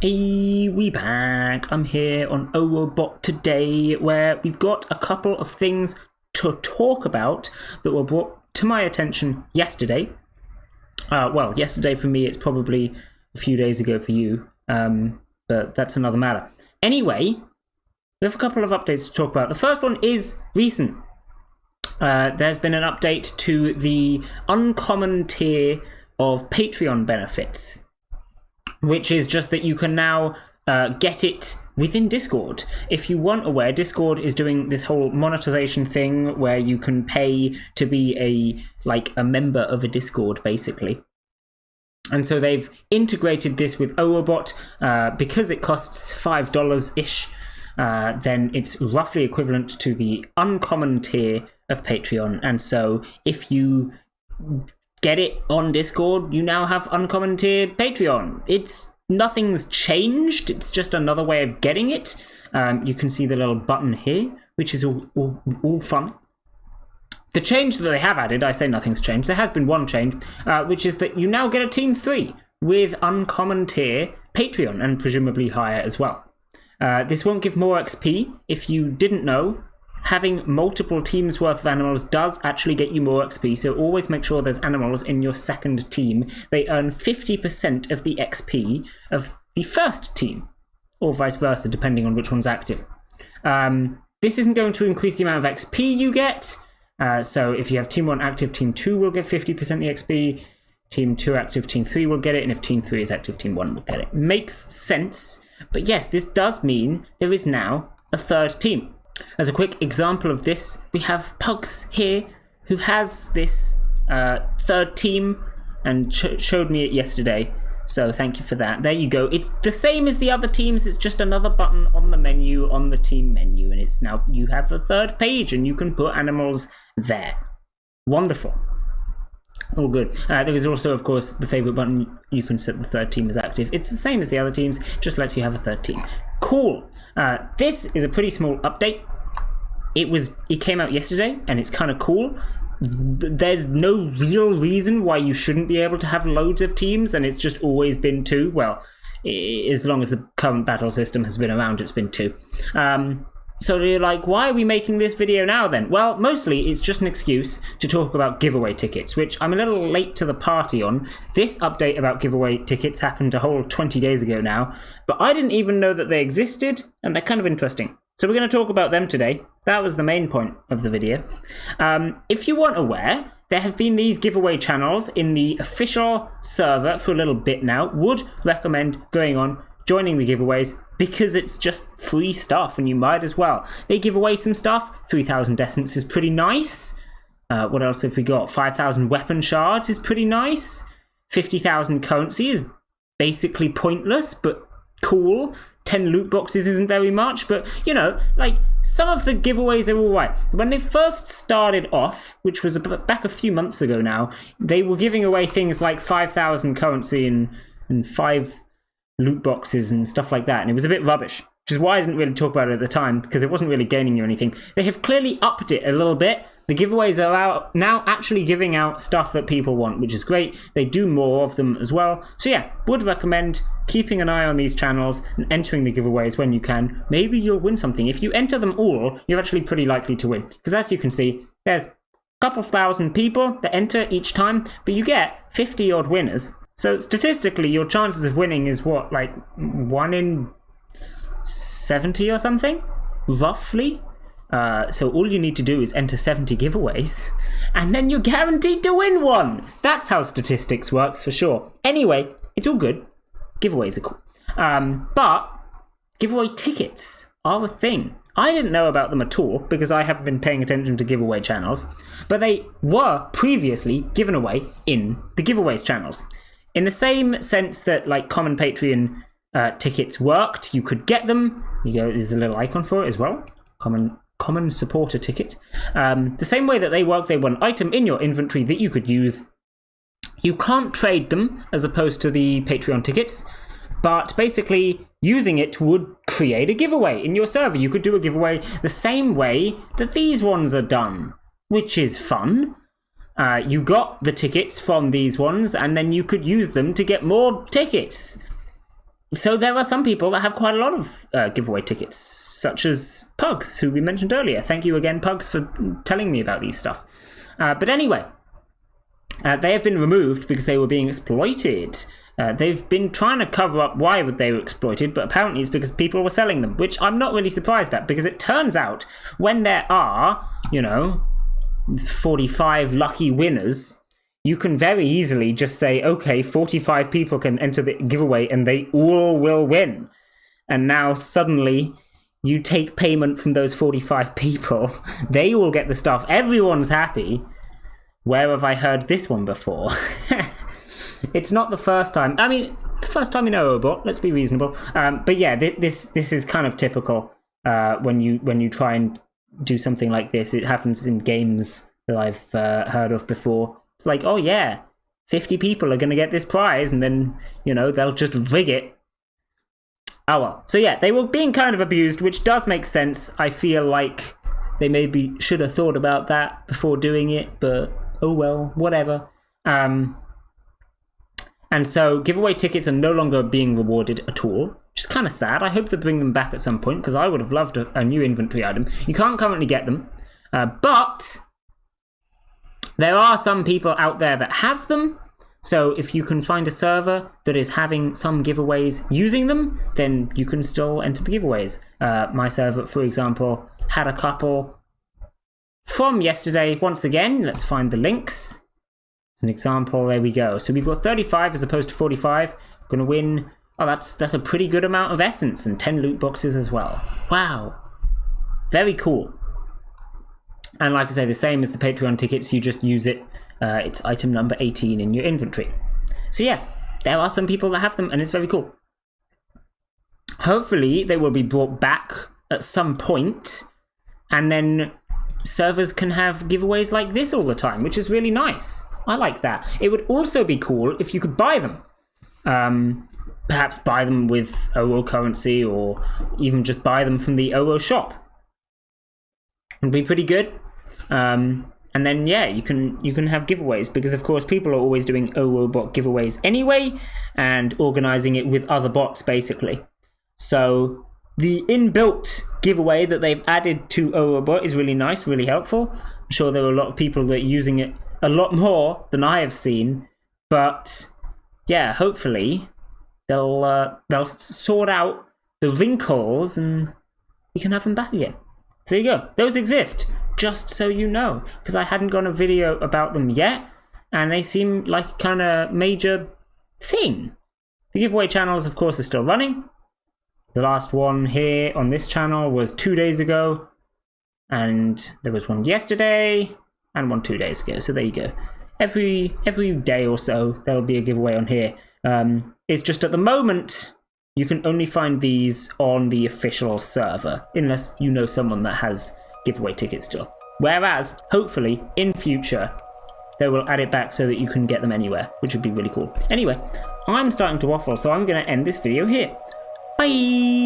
Hey, we back. I'm here on Owo Bot today, where we've got a couple of things to talk about that were brought to my attention yesterday. Well, yesterday for me, it's probably a few days ago for you, but that's another matter. Anyway, we have a couple of updates to talk about. The first one is recent. There's been an update to the uncommon tier of Patreon benefits, which is just that you can now get it within Discord. If you weren't aware, Discord is doing this whole monetization thing where you can pay to be a member of a Discord, basically. And so they've integrated this with OwoBot because it costs $5-ish. Then it's roughly equivalent to the uncommon tier of Patreon. And so if you get it on Discord, you now have uncommon tier Patreon. Nothing's changed. It's just another way of getting it. You can see the little button here, which is all fun. The change that they have added, I say nothing's changed. There has been one change, which is that you now get a Team 3 with uncommon tier Patreon and presumably higher as well. This won't give more XP. If you didn't know, having multiple teams worth of animals does actually get you more XP, so always make sure there's animals in your second team. They earn 50% of the XP of the first team, or vice versa, depending on which one's active. This isn't going to increase the amount of XP you get, so if you have Team 1 active, Team 2 will get 50% the XP, Team 2 active, Team 3 will get it, and if Team 3 is active, Team 1 will get it. Makes sense, but yes, this does mean there is now a third team. As a quick example of this, we have Pugs here, who has this third team and showed me it yesterday. So thank you for that. There you go. It's the same as the other teams. It's just another button on the menu, on the team menu. And it's now, you have a third page and you can put animals there. Wonderful. All good. There is also, of course, the favorite button. You can set the third team as active. It's the same as the other teams, just lets you have a third team. Cool. This is a pretty small update. It came out yesterday, and it's kind of cool. There's no real reason why you shouldn't be able to have loads of teams, and it's just always been 2. Well, as long as the current battle system has been around, it's been 2. So you're like, why are we making this video now then? Well, mostly it's just an excuse to talk about giveaway tickets, which I'm a little late to the party on. This update about giveaway tickets happened a whole 20 days ago now, but I didn't even know that they existed, and they're kind of interesting. So we're going to talk about them today. That was the main point of the video. If you weren't aware, there have been these giveaway channels in the official server for a little bit now. Would recommend going on, joining the giveaways, because it's just free stuff and you might as well. They give away some stuff. 3,000 essence is pretty nice. What else have we got? 5,000 weapon shards is pretty nice. 50,000 currency is basically pointless, but cool. 10 loot boxes isn't very much, but you know, like, some of the giveaways are all right. When they first started off, which was back a few months ago now, they were giving away things like 5,000 currency and 5 loot boxes and stuff like that, and it was a bit rubbish, which is why I didn't really talk about it at the time, because it wasn't really gaining you anything. They have clearly upped it a little bit. The giveaways are now actually giving out stuff that people want, which is great. They do more of them as well. So yeah, would recommend keeping an eye on these channels and entering the giveaways when you can. Maybe you'll win something. If you enter them all, you're actually pretty likely to win, because as you can see, there's a couple thousand people that enter each time, but you get 50 odd winners. So statistically, your chances of winning is what, like 1 in 70 or something, roughly? So all you need to do is enter 70 giveaways, and then you're guaranteed to win one. That's how statistics works for sure. Anyway, it's all good. Giveaways are cool. But giveaway tickets are a thing. I didn't know about them at all because I haven't been paying attention to giveaway channels, but they were previously given away in the giveaways channels. In the same sense that, like, common Patreon tickets worked, you could get them. There's a little icon for it as well. Common supporter ticket. The same way that they work, they were an item in your inventory that you could use. You can't trade them as opposed to the Patreon tickets, but basically using it would create a giveaway in your server. You could do a giveaway the same way that these ones are done, which is fun. You got the tickets from these ones, and then you could use them to get more tickets. So there are some people that have quite a lot of giveaway tickets, such as Pugs, who we mentioned earlier. Thank you again, Pugs, for telling me about these stuff. But anyway, they have been removed because they were being exploited. They've been trying to cover up why they were exploited, but apparently it's because people were selling them, which I'm not really surprised at, because it turns out when there are, 45 lucky winners, you can very easily just say, okay, 45 people can enter the giveaway and they all will win. And now suddenly you take payment from those 45 people. They will get the stuff. Everyone's happy. Where have I heard this one before? It's not the first time. I mean, first time in Owo Bot, let's be reasonable. But yeah, this is kind of typical when you try and do something like this. It happens in games that I've heard of before. It's like, oh yeah, 50 people are going to get this prize, and then, they'll just rig it. Oh well. So yeah, they were being kind of abused, which does make sense. I feel like they maybe should have thought about that before doing it, but oh well, whatever. And so giveaway tickets are no longer being rewarded at all, which is kind of sad. I hope they bring them back at some point, because I would have loved a new inventory item. You can't currently get them, but there are some people out there that have them. So if you can find a server that is having some giveaways using them, then you can still enter the giveaways. My server, for example, had a couple from yesterday. Once again, let's find the links. As an example, there we go. So we've got 35 as opposed to 45. We're going to win. Oh, that's a pretty good amount of essence, and 10 loot boxes as well. Wow. Very cool. And like I say, the same as the Patreon tickets, you just use it. It's item number 18 in your inventory. So yeah, there are some people that have them, and it's very cool. Hopefully, they will be brought back at some point, and then servers can have giveaways like this all the time, which is really nice. I like that. It would also be cool if you could buy them. Perhaps buy them with Owo currency, or even just buy them from the Owo shop. It'd be pretty good. And then yeah, you can have giveaways, because of course people are always doing Owo Bot giveaways anyway, and organizing it with other bots basically. So the inbuilt giveaway that they've added to Owo Bot is really nice, really helpful. I'm sure there are a lot of people that are using it a lot more than I have seen, but yeah, hopefully they'll sort out the wrinkles and we can have them back again. So there you go. Those exist, just so you know, because I hadn't got a video about them yet, and they seem like a kind of major thing. The giveaway channels, of course, are still running. The last one here on this channel was 2 days ago, and there was one yesterday, and one 2 days ago. So there you go. Every day or so, there will be a giveaway on here. It's just at the moment, you can only find these on the official server, unless you know someone that has giveaway tickets still. Whereas, hopefully, in future, they will add it back so that you can get them anywhere, which would be really cool. Anyway, I'm starting to waffle, so I'm going to end this video here. Bye!